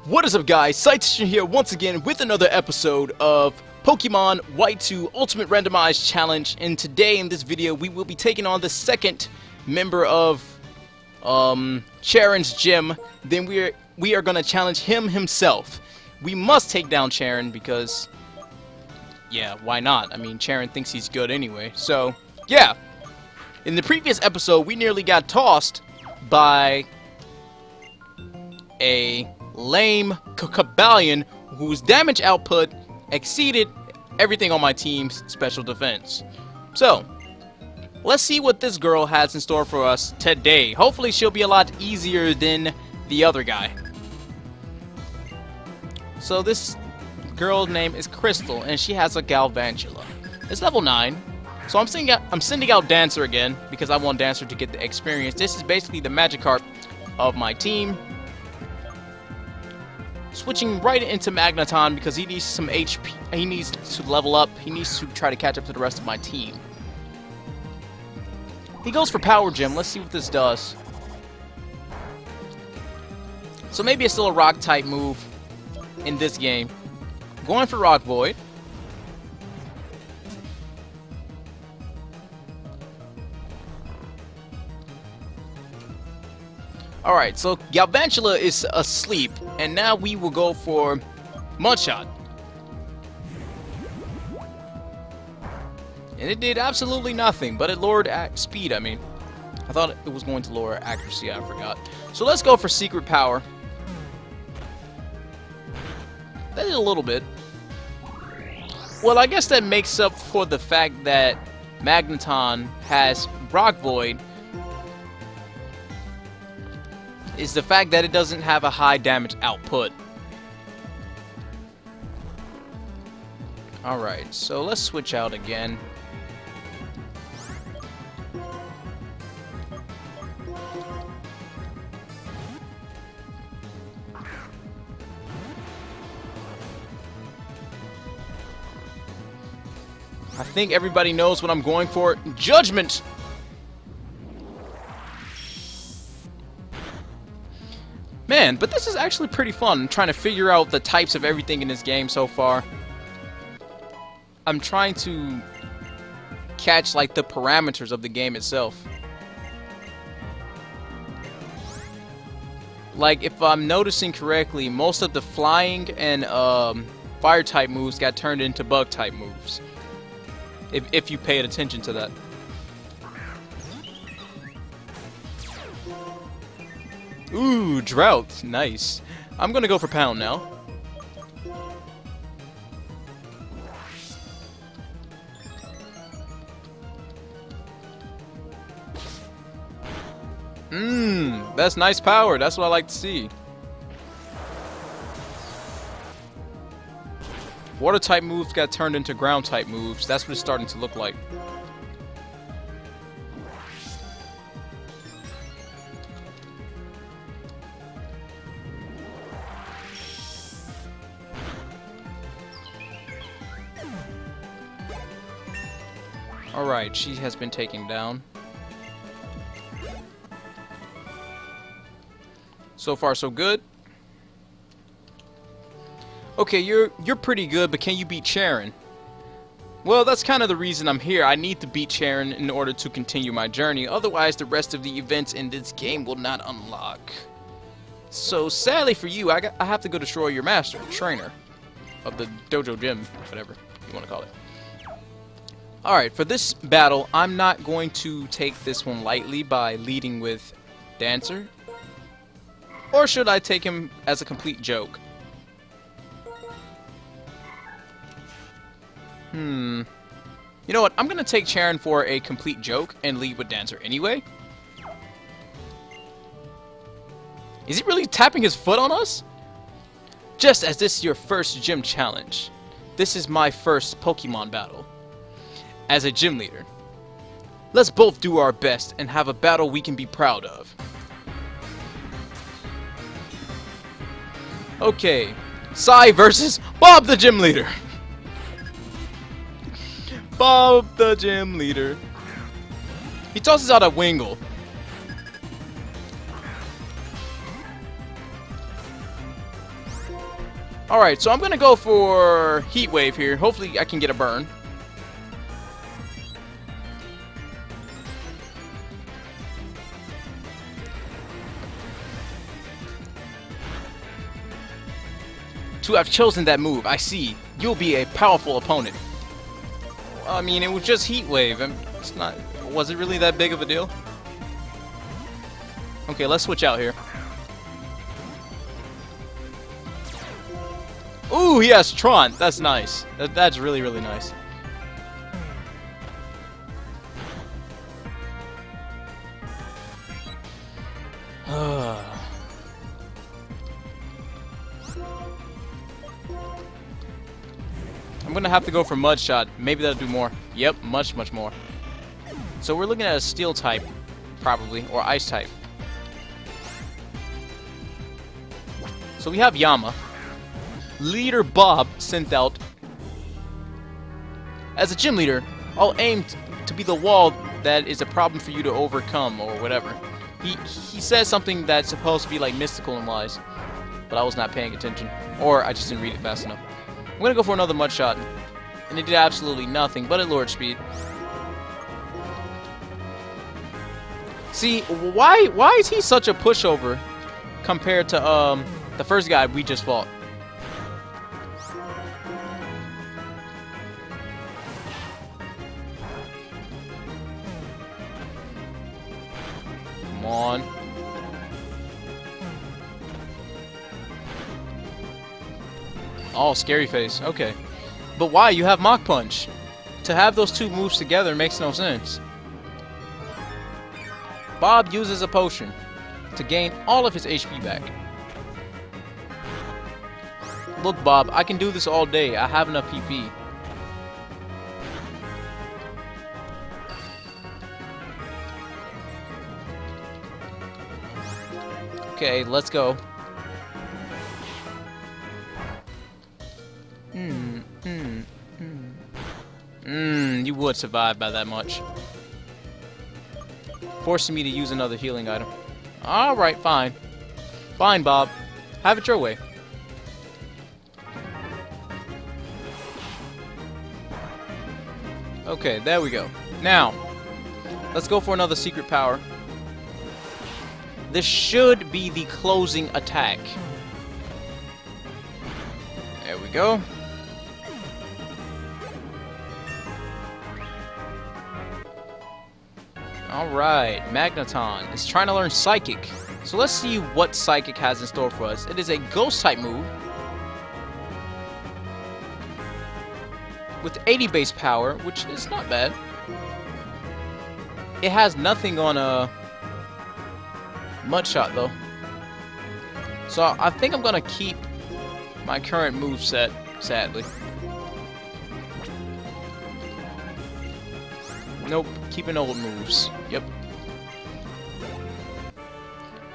What is up, guys? Citation here once again with another episode of Pokemon White 2 Ultimate Randomized Challenge. And today in this video we will be taking on the second member of Charen's gym. Then we are gonna challenge him himself. We must take down Charen because, yeah, why not? I mean, Charen thinks he's good anyway. So yeah, in the previous episode we nearly got tossed by a lame Cabalion whose damage output exceeded everything on my team's special defense. So, let's see what this girl has in store for us today. Hopefully she'll be a lot easier than the other guy. So this girl's name is Crystal, and she has a Galvantula. It's level 9. So I'm sending out Dancer again, because I want Dancer to get the experience. This is basically the Magikarp of my team. Switching right into Magneton because he needs some HP. He needs to level up. He needs to try to catch up to the rest of my team. He goes for Power Gem. Let's see what this does. So maybe it's still a Rock type move in this game. Going for Rock Void. Alright, so Galvantula is asleep, and now we will go for Mudshot. And it did absolutely nothing, but it lowered speed, I mean. I thought it was going to lower accuracy, I forgot. So let's go for Secret Power. That did a little bit. Well, I guess that makes up for the fact that Magneton has Rock Void. Is the fact that it doesn't have a high damage output. Alright, so let's switch out again. I think everybody knows what I'm going for. Judgment! Man, but this is actually pretty fun, trying to figure out the types of everything in this game so far. I'm trying to catch, like, the parameters of the game itself. Like, if I'm noticing correctly, most of the flying and fire type moves got turned into bug type moves. If you paid attention to that. Ooh, Drought. Nice. I'm gonna go for Pound now. That's nice power. That's what I like to see. Water type moves got turned into ground type moves. That's what it's starting to look like. Alright, she has been taken down. So far, so good. Okay, you're pretty good, but can you beat Charen? Well, that's kind of the reason I'm here. I need to beat Charen in order to continue my journey. Otherwise, the rest of the events in this game will not unlock. So, sadly for you, I have to go destroy your master, trainer of the dojo gym, whatever you want to call it. Alright, for this battle, I'm not going to take this one lightly by leading with Dancer. Or should I take him as a complete joke? You know what? I'm going to take Charen for a complete joke and lead with Dancer anyway. Is he really tapping his foot on us? Just as this is your first gym challenge, this is my first Pokemon battle. As a gym leader, let's both do our best and have a battle we can be proud of. Okay, Sai versus Bob the gym leader. Bob the gym leader. He tosses out a Wingull. Alright, so I'm gonna go for Heat Wave here. Hopefully I can get a burn. To have chosen that move, I see. You'll be a powerful opponent. I mean, it was just Heat Wave. It's not. Was it really that big of a deal? Okay, let's switch out here. Ooh, he has Tron. That's nice. That's really, really nice. I'm gonna have to go for Mud Shot. Maybe that'll do more. Yep, much more. So we're looking at a Steel type, probably, or Ice type. So we have Yama. Leader Bob sent out. As a gym leader, I'll aim to be the wall that is a problem for you to overcome, or whatever. He says something that's supposed to be like mystical and wise, but I was not paying attention, or I just didn't read it fast enough. I'm gonna go for another Mud Shot, and it did absolutely nothing but at Lord Speed. See, why is he such a pushover compared to the first guy we just fought? Come on. Oh, Scary Face. Okay. But why? You have Mach Punch. To have those two moves together makes no sense. Bob uses a potion to gain all of his HP back. Look, Bob, I can do this all day. I have enough PP. Okay, let's go. You would survive by that much. Forcing me to use another healing item. Alright, fine. Fine, Bob. Have it your way. Okay, there we go. Now, let's go for another secret power. This should be the closing attack. There we go. Alright, Magneton is trying to learn Psychic. So let's see what Psychic has in store for us. It is a Ghost type move with 80 base power, which is not bad. It has nothing on a Mud Shot though. So I think I'm gonna keep my current move set, sadly. Nope, keeping old moves. Yep.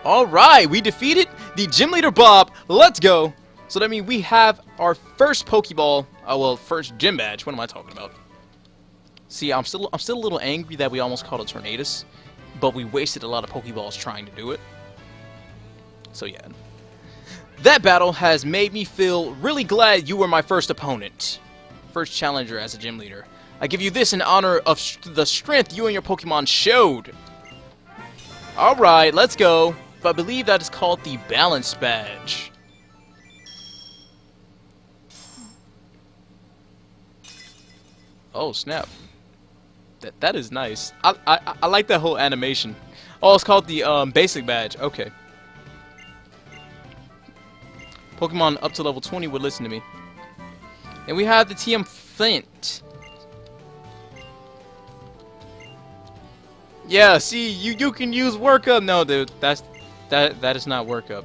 Alright, we defeated the Gym Leader Bob. Let's go. So that means we have our first Pokeball, well, first Gym Badge. What am I talking about? See, I'm still a little angry that we almost caught a Tornadus, but we wasted a lot of Pokeballs trying to do it. So yeah. That battle has made me feel really glad you were my first opponent. First challenger as a gym leader. I give you this in honor of the strength you and your Pokemon showed. Alright, let's go. But I believe that is called the Balance Badge. Oh, snap. That is nice. I like that whole animation. Oh, it's called the Basic Badge. Okay. Pokemon up to level 20 would listen to me. And we have the TM Flint. Yeah, see, you can use workup. No, dude, that is not workup.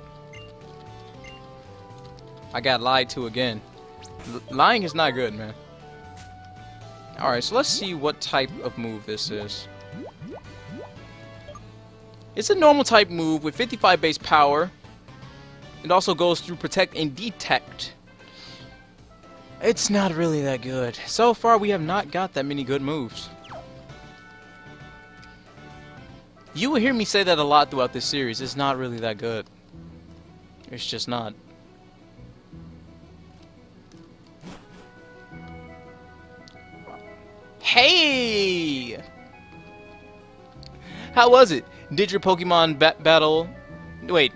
I got lied to again. Lying is not good, man. Alright, so let's see what type of move this is. It's a normal type move with 55 base power. It also goes through Protect and Detect. It's not really that good. So far, we have not got that many good moves. You will hear me say that a lot throughout this series. It's not really that good. It's just not. Hey! How was it? Did your Pokemon battle... Wait,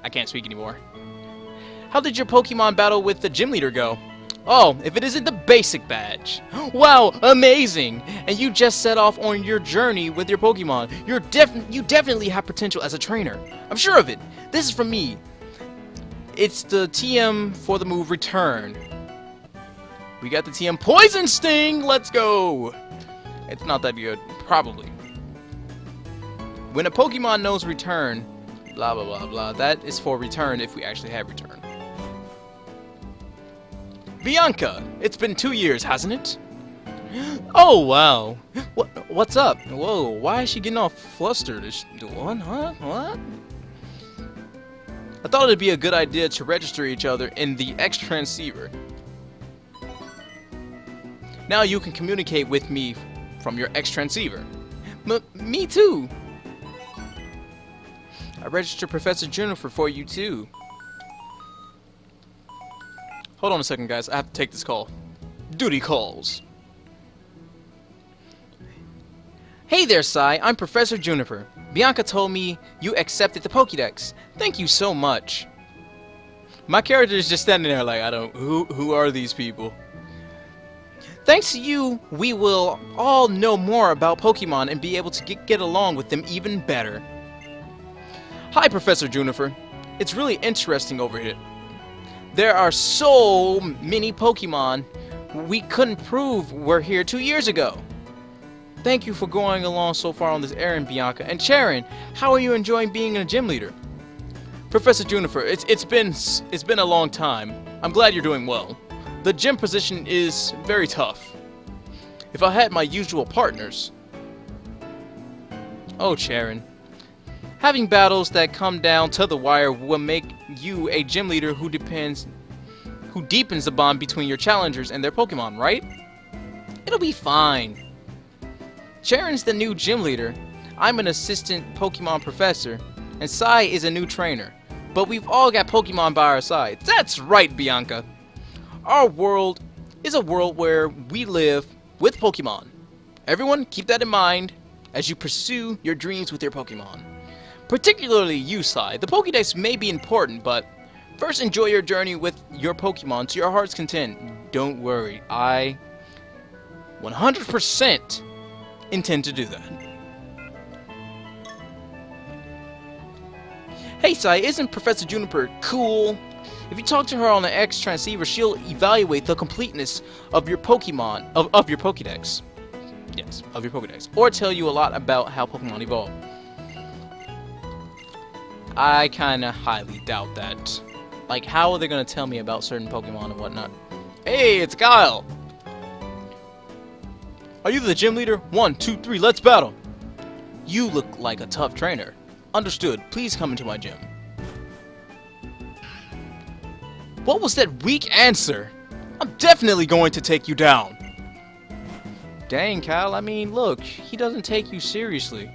I can't speak anymore. How did your Pokemon battle with the gym leader go? Oh, if it isn't the basic badge. Wow, amazing! And you just set off on your journey with your Pokemon. You definitely have potential as a trainer. I'm sure of it. This is from me. It's the TM for the move Return. We got the TM Poison Sting! Let's go! It's not that good. Probably. When a Pokemon knows Return, blah blah blah blah, that is for Return if we actually have Return. Bianca! It's been 2 years, hasn't it? Oh, wow. What's up? Whoa, why is she getting all flustered? What? Huh? What? I thought it'd be a good idea to register each other in the X transceiver. Now you can communicate with me from your X transceiver. Me too. I registered Professor Juniper for you too. Hold on a second, guys. I have to take this call. Duty calls. Hey there, Sai. I'm Professor Juniper. Bianca told me you accepted the Pokédex. Thank you so much. My character is just standing there like, who are these people? Thanks to you, we will all know more about Pokemon and be able to get along with them even better. Hi, Professor Juniper. It's really interesting over here. There are so many Pokemon we couldn't prove were here 2 years ago. Thank you for going along so far on this errand, Bianca. And Charen, how are you enjoying being a gym leader? Professor Juniper, it's been a long time. I'm glad you're doing well. The gym position is very tough. If I had my usual partners. Oh, Charen. Having battles that come down to the wire will make you a gym leader who deepens the bond between your challengers and their Pokemon, right? It'll be fine. Charen's the new gym leader. I'm an assistant Pokemon professor, and Sai is a new trainer. But we've all got Pokemon by our side. That's right, Bianca. Our world is a world where we live with Pokemon. Everyone, keep that in mind as you pursue your dreams with your Pokemon. Particularly you, Sai. The Pokédex may be important, but first enjoy your journey with your Pokemon to your heart's content. Don't worry, I 100% intend to do that. Hey, Sai, isn't Professor Juniper cool? If you talk to her on the X transceiver, she'll evaluate the completeness of your Pokemon, of your Pokédex. Yes, of your Pokédex. Or tell you a lot about how Pokemon evolve. I kinda highly doubt that. Like, how are they gonna tell me about certain Pokemon and whatnot? Hey, it's Kyle! Are you the gym leader? 1, 2, 3, let's battle! You look like a tough trainer. Understood. Please come into my gym. What was that weak answer? I'm definitely going to take you down. Dang, Kyle, I mean, look, he doesn't take you seriously.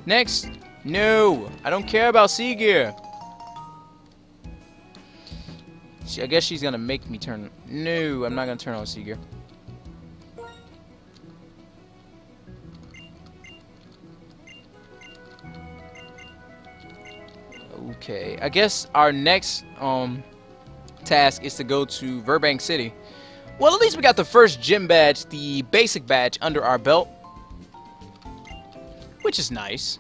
Next. No, I don't care about Seagear. I guess she's gonna make me turn. No, I'm not gonna turn on Seagear. Okay, I guess our next task is to go to Burbank City. Well, at least we got the first gym badge, the basic badge, under our belt, which is nice.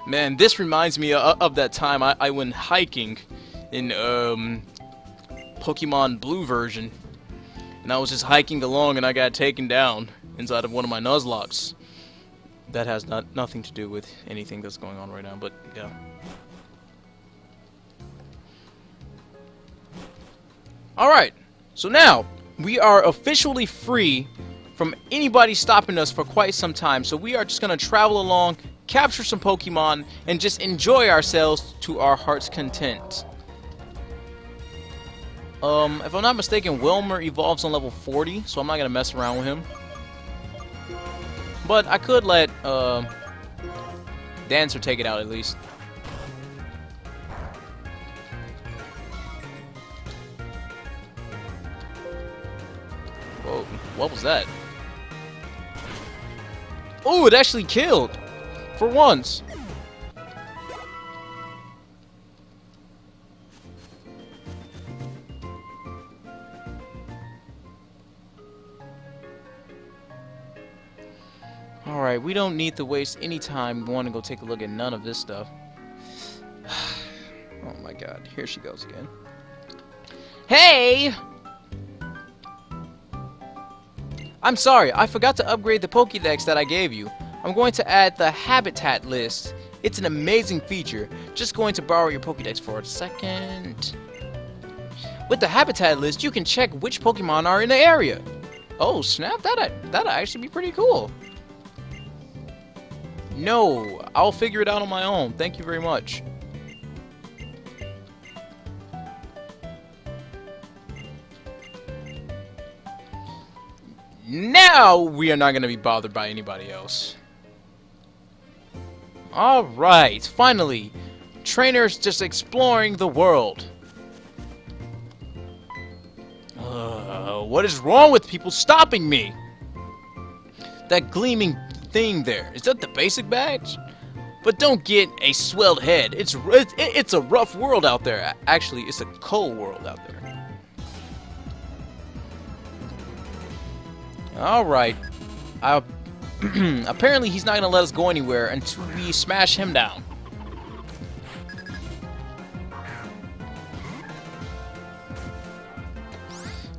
Man, this reminds me of that time I went hiking in Pokemon Blue version, and I was just hiking along and I got taken down inside of one of my Nuzlocks. That has nothing to do with anything that's going on right now, but yeah. Alright, so now we are officially free from anybody stopping us for quite some time, so we are just going to travel along, capture some Pokemon, and just enjoy ourselves to our heart's content. If I'm not mistaken, Wilmer evolves on level 40, so I'm not going to mess around with him. But I could let Dancer take it out at least. Whoa, what was that? Oh, it actually killed! For once! Alright, we don't need to waste any time. We want to go take a look at none of this stuff. Oh my god, here she goes again. Hey! I'm sorry, I forgot to upgrade the Pokédex that I gave you. I'm going to add the Habitat list. It's an amazing feature. Just going to borrow your Pokédex for a second. With the Habitat list, you can check which Pokemon are in the area. Oh snap, that'd actually be pretty cool. No, I'll figure it out on my own. Thank you very much. Now we are not going to be bothered by anybody else. Alright, finally. Trainers just exploring the world. What is wrong with people stopping me? That gleaming thing there, is that the basic badge? But don't get a swelled head. It's a rough world out there. Actually, it's a cold world out there. Alright. Apparently he's not gonna let us go anywhere until we smash him down.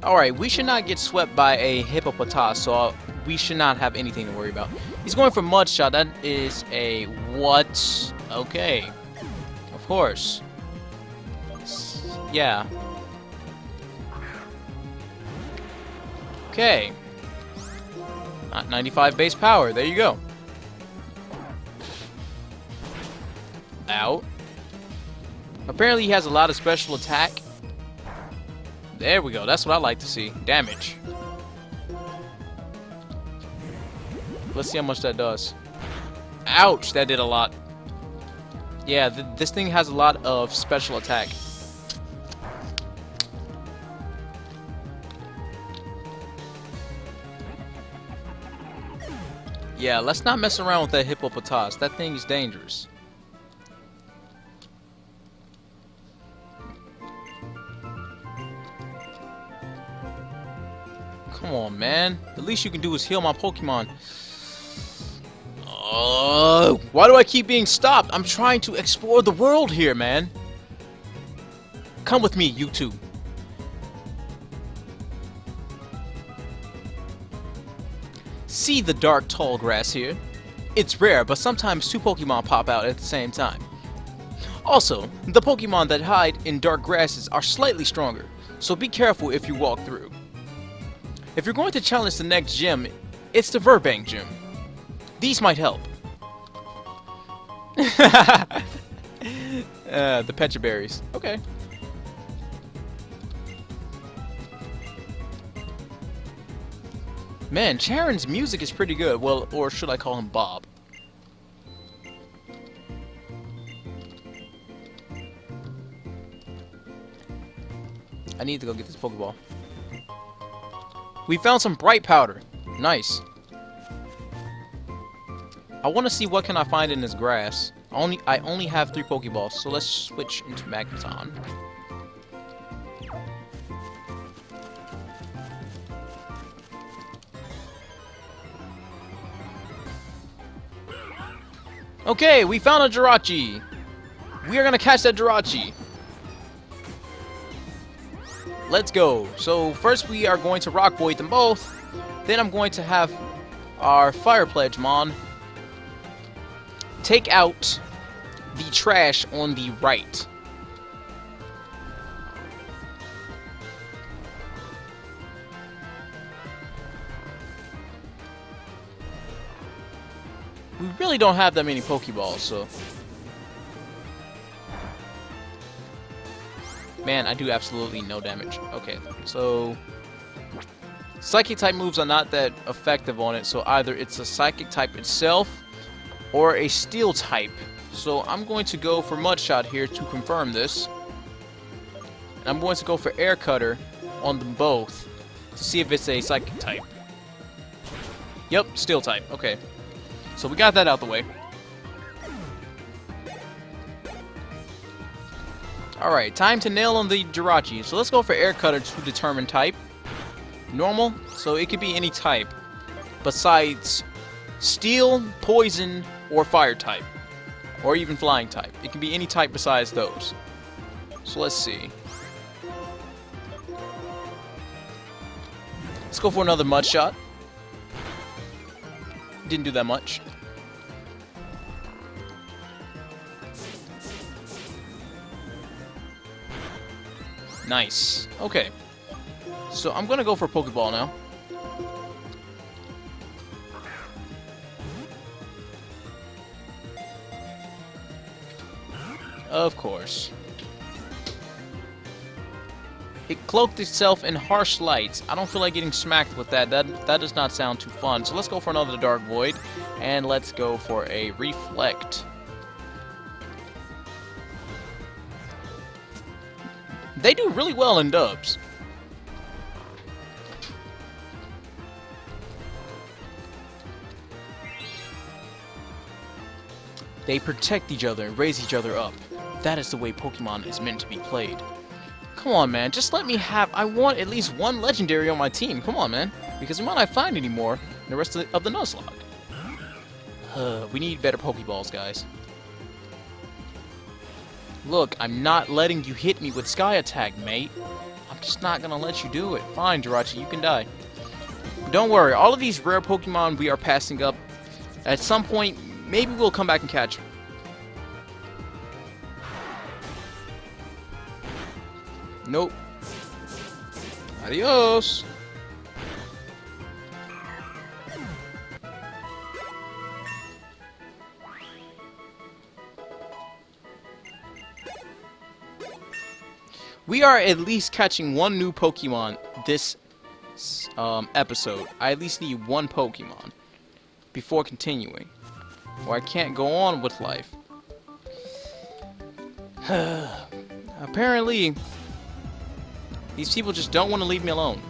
Alright, we should not get swept by a hippopotas, so we should not have anything to worry about. He's going for Mud Shot. That is a what? Okay. Of course. Yeah. Okay. 95 base power. There you go. Out. Apparently he has a lot of special attack. There we go. That's what I like to see. Damage. Let's see how much that does. Ouch, that did a lot. Yeah, this thing has a lot of special attack. Yeah, let's not mess around with that hippopotas. That thing is dangerous. Come on, man. The least you can do is heal my Pokemon. Why do I keep being stopped? I'm trying to explore the world here, man. Come with me, you two. See the dark tall grass here? It's rare, but sometimes two Pokemon pop out at the same time. Also, the Pokemon that hide in dark grasses are slightly stronger, so be careful if you walk through. If you're going to challenge the next gym, it's the Verbank gym. These might help. The Pecha Berries. Okay. Man, Charen's music is pretty good. Well, or should I call him Bob? I need to go get this Pokeball. We found some bright powder. Nice. I want to see what can I find in this grass. I only have 3 Pokeballs, so let's switch into Magneton. Okay, we found a Jirachi. We are gonna catch that Jirachi. Let's go. So first we are going to Rock Void them both. Then I'm going to have our Fire Pledge Mon take out the trash on the right. We really don't have that many Pokeballs, so... Man, I do absolutely no damage. Okay, so... Psychic type moves are not that effective on it, so either it's a Psychic type itself, or a steel type. So I'm going to go for Mud Shot here to confirm this. And I'm going to go for Air Cutter on them both to see if it's a psychic type. Yep, steel type. Okay. So we got that out the way. Alright, time to nail on the Jirachi. So let's go for Air Cutter to determine type. Normal, so it could be any type besides steel, poison, or fire type. Or even flying type. It can be any type besides those. So let's see. Let's go for another Mud Shot. Didn't do that much. Nice. Okay. So I'm gonna go for Pokeball now. Of course. It cloaked itself in harsh lights. I don't feel like getting smacked with that. That does not sound too fun. So let's go for another Dark Void. And let's go for a Reflect. They do really well in dubs. They protect each other and raise each other up. That is the way Pokemon is meant to be played. Come on, man. Just let me have... I want at least one legendary on my team. Come on, man. Because we might not find any more in the rest of the Nuzlocke. We need better Pokeballs, guys. Look, I'm not letting you hit me with Sky Attack, mate. I'm just not gonna let you do it. Fine, Jirachi, you can die. Don't worry, all of these rare Pokemon we are passing up. At some point, maybe we'll come back and catch them. Nope. Adios. We are at least catching one new Pokemon this episode. I at least need one Pokemon before continuing, or I can't go on with life. Apparently, these people just don't want to leave me alone.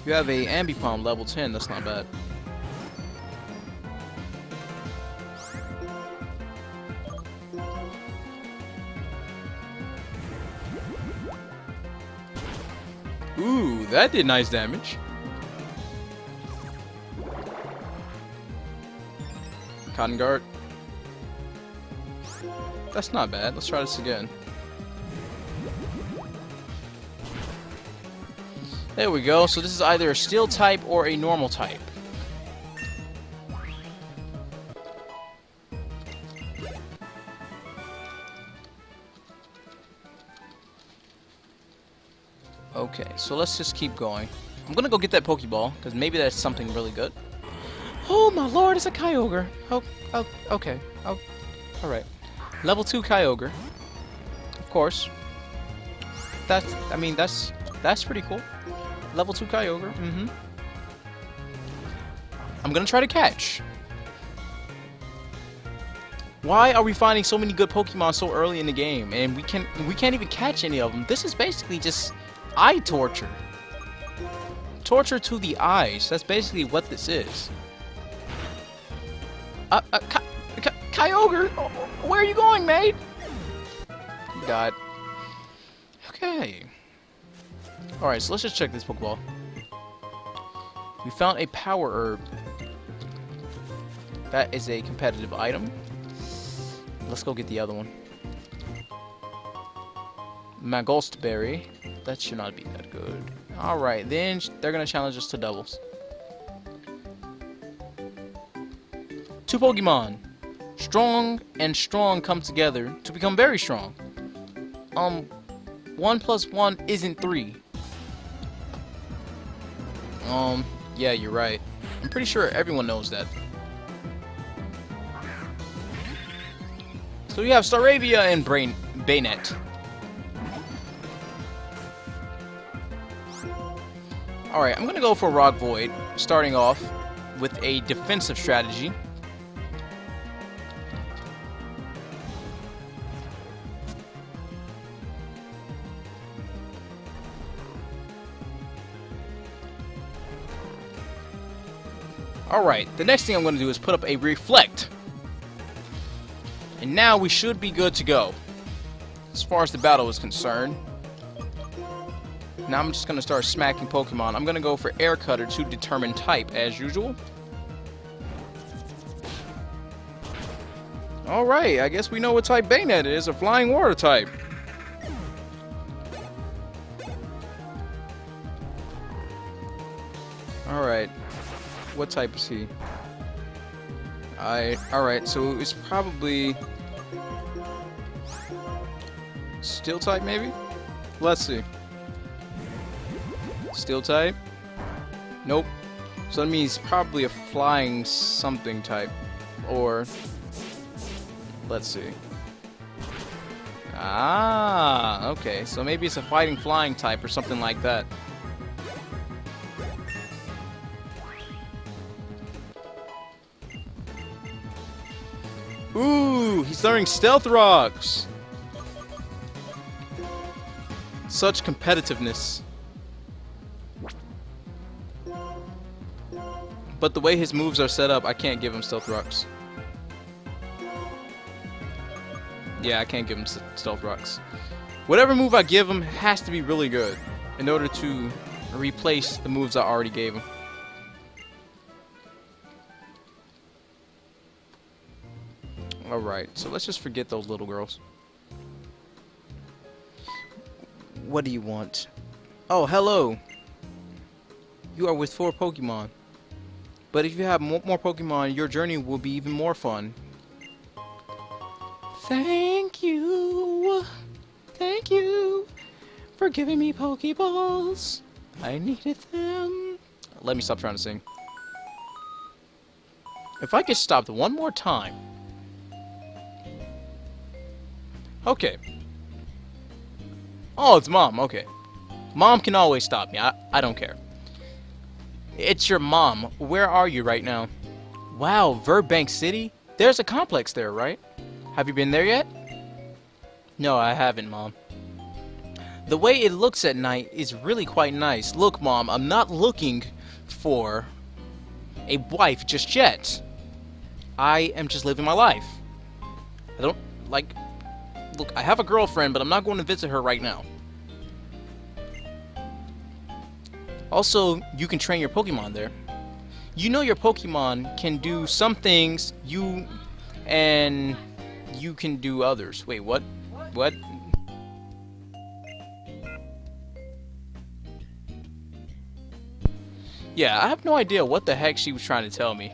You have a Ambipom level 10, that's not bad. Ooh, that did nice damage. Cotton Guard. That's not bad. Let's try this again. There we go. So this is either a steel type or a normal type. Okay, so let's just keep going. I'm gonna go get that Pokeball, because maybe that's something really good. Oh my lord, it's a Kyogre. Oh, okay. Oh, alright. Level 2 Kyogre. Of course. That's pretty cool. Level 2 Kyogre, I'm gonna try to catch. Why are we finding so many good Pokemon so early in the game, and we can't even catch any of them? This is basically just eye torture. Torture to the eyes. That's basically what this is. Kyogre, where are you going, mate? He died. Okay. Alright, so let's just check this Pokeball. We found a Power Herb. That is a competitive item. Let's go get the other one. Magolst Berry. That should not be that good. Alright, then they're going to challenge us to doubles. 2 Pokemon. Strong and strong come together to become very strong. 1 plus 1 isn't 3. Yeah, you're right. I'm pretty sure everyone knows that. So we have Staravia and Bayonet. Alright, I'm gonna go for Rock Void, starting off with a defensive strategy. Alright, the next thing I'm going to do is put up a Reflect. And now we should be good to go, as far as the battle is concerned. Now I'm just going to start smacking Pokemon. I'm going to go for Air Cutter to determine type, as usual. Alright, I guess we know what type Bayonet is, a Flying Water type. Alright. What type is he? Alright, so it's probably Steel type, maybe? Let's see. Steel type? Nope. So that means probably a flying something type. Or let's see. Ah, okay. So maybe it's a fighting flying type or something like that. Ooh, he's throwing Stealth Rocks. Such competitiveness. But the way his moves are set up, I can't give him Stealth Rocks. Yeah, I can't give him Stealth Rocks. Whatever move I give him has to be really good in order to replace the moves I already gave him. Alright, so let's just forget those little girls. What do you want? Oh, hello! You are with 4 Pokemon. But if you have more Pokemon, your journey will be even more fun. Thank you! Thank you for giving me Pokeballs. I needed them. Let me stop trying to sing. If I get stopped one more time. Okay. Oh, it's Mom. Okay. Mom can always stop me. I don't care. It's your mom. Where are you right now? Wow, Verbank City? There's a complex there, right? Have you been there yet? No, I haven't, Mom. The way it looks at night is really quite nice. Look, Mom, I'm not looking for a wife just yet. I am just living my life. I don't, like... Look, I have a girlfriend, but I'm not going to visit her right now. Also, you can train your Pokemon there. You know your Pokemon can do some things, you can do others. Wait, what? What? Yeah, I have no idea what the heck she was trying to tell me.